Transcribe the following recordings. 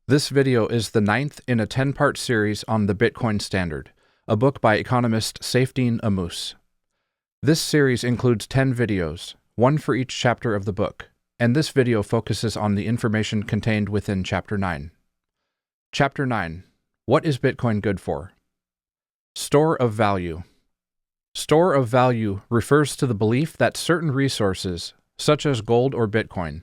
This video is the 9th in a 10-part series on the Bitcoin Standard, a book by economist Saifedean Ammous. This series includes 10 videos, one for each chapter of the book, and this video focuses on the information contained within Chapter 9. Chapter 9. What is Bitcoin good for? Store of value. Store of value refers to the belief that certain resources, such as gold or Bitcoin,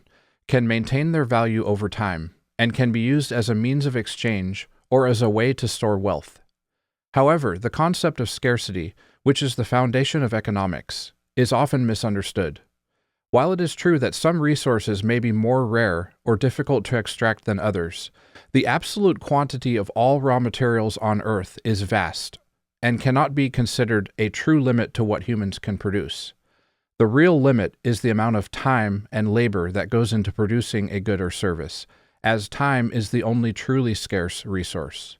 can maintain their value over time and can be used as a means of exchange or as a way to store wealth. However, the concept of scarcity, which is the foundation of economics, is often misunderstood. While it is true that some resources may be more rare or difficult to extract than others, the absolute quantity of all raw materials on Earth is vast and cannot be considered a true limit to what humans can produce. The real limit is the amount of time and labor that goes into producing a good or service, as time is the only truly scarce resource.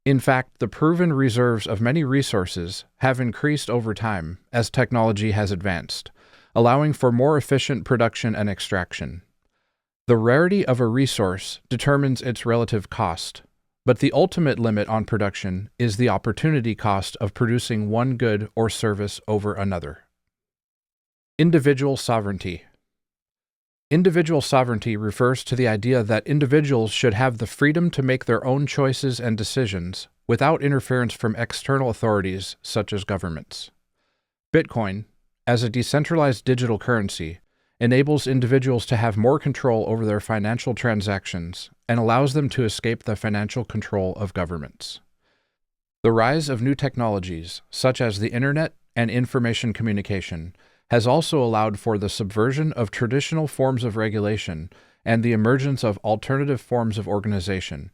In fact, the proven reserves of many resources have increased over time as technology has advanced, allowing for more efficient production and extraction. The rarity of a resource determines its relative cost, but the ultimate limit on production is the opportunity cost of producing one good or service over another. Individual sovereignty. Individual sovereignty refers to the idea that individuals should have the freedom to make their own choices and decisions without interference from external authorities such as governments. Bitcoin, as a decentralized digital currency, enables individuals to have more control over their financial transactions and allows them to escape the financial control of governments. The rise of new technologies, such as the Internet and information communication, has also allowed for the subversion of traditional forms of regulation and the emergence of alternative forms of organization,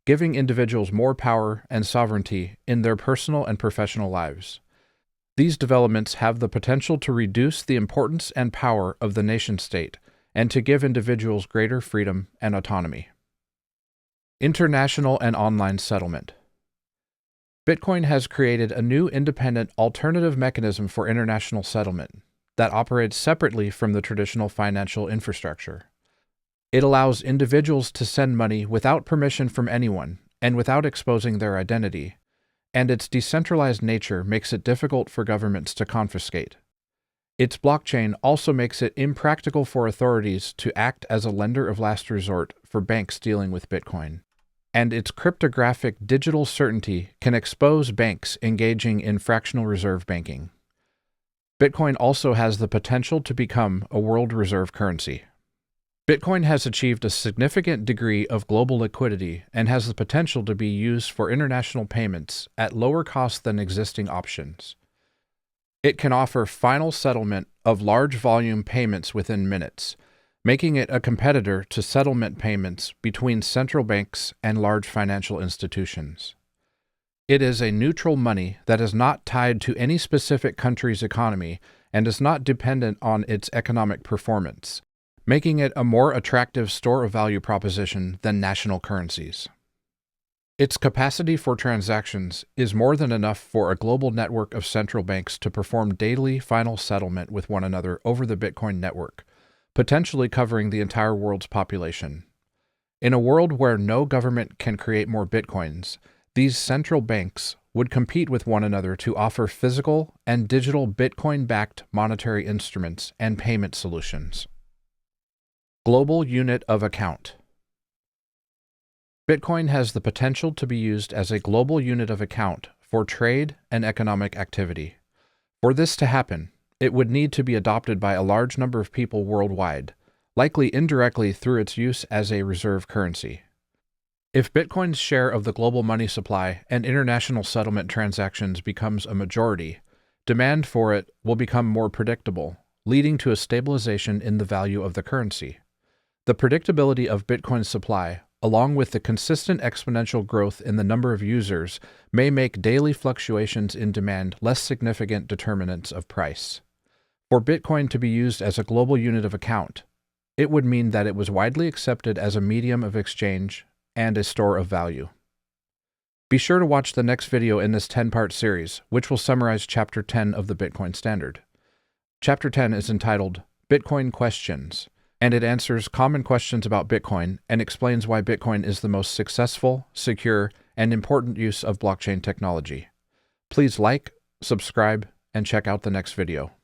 giving individuals more power and sovereignty in their personal and professional lives. These developments have the potential to reduce the importance and power of the nation-state and to give individuals greater freedom and autonomy. International and online settlement. Bitcoin has created a new independent alternative mechanism for international settlement that operates separately from the traditional financial infrastructure. It allows individuals to send money without permission from anyone and without exposing their identity, and its decentralized nature makes it difficult for governments to confiscate. Its blockchain also makes it impractical for authorities to act as a lender of last resort for banks dealing with Bitcoin, and its cryptographic digital certainty can expose banks engaging in fractional reserve banking. Bitcoin also has the potential to become a world reserve currency. Bitcoin has achieved a significant degree of global liquidity and has the potential to be used for international payments at lower cost than existing options. It can offer final settlement of large volume payments within minutes, making it a competitor to settlement payments between central banks and large financial institutions. It is a neutral money that is not tied to any specific country's economy and is not dependent on its economic performance, making it a more attractive store of value proposition than national currencies. Its capacity for transactions is more than enough for a global network of central banks to perform daily final settlement with one another over the Bitcoin network, potentially covering the entire world's population. In a world where no government can create more Bitcoins, these central banks would compete with one another to offer physical and digital Bitcoin-backed monetary instruments and payment solutions. Global unit of account. Bitcoin has the potential to be used as a global unit of account for trade and economic activity. For this to happen, it would need to be adopted by a large number of people worldwide, likely indirectly through its use as a reserve currency. If Bitcoin's share of the global money supply and international settlement transactions becomes a majority, demand for it will become more predictable, leading to a stabilization in the value of the currency. The predictability of Bitcoin's supply, along with the consistent exponential growth in the number of users, may make daily fluctuations in demand less significant determinants of price. For Bitcoin to be used as a global unit of account, it would mean that it was widely accepted as a medium of exchange and a store of value. Be sure to watch the next video in this 10-part series, which will summarize Chapter 10 of the Bitcoin Standard. Chapter 10 is entitled Bitcoin Questions, and it answers common questions about Bitcoin and explains why Bitcoin is the most successful, secure, and important use of blockchain technology. Please like, subscribe, and check out the next video.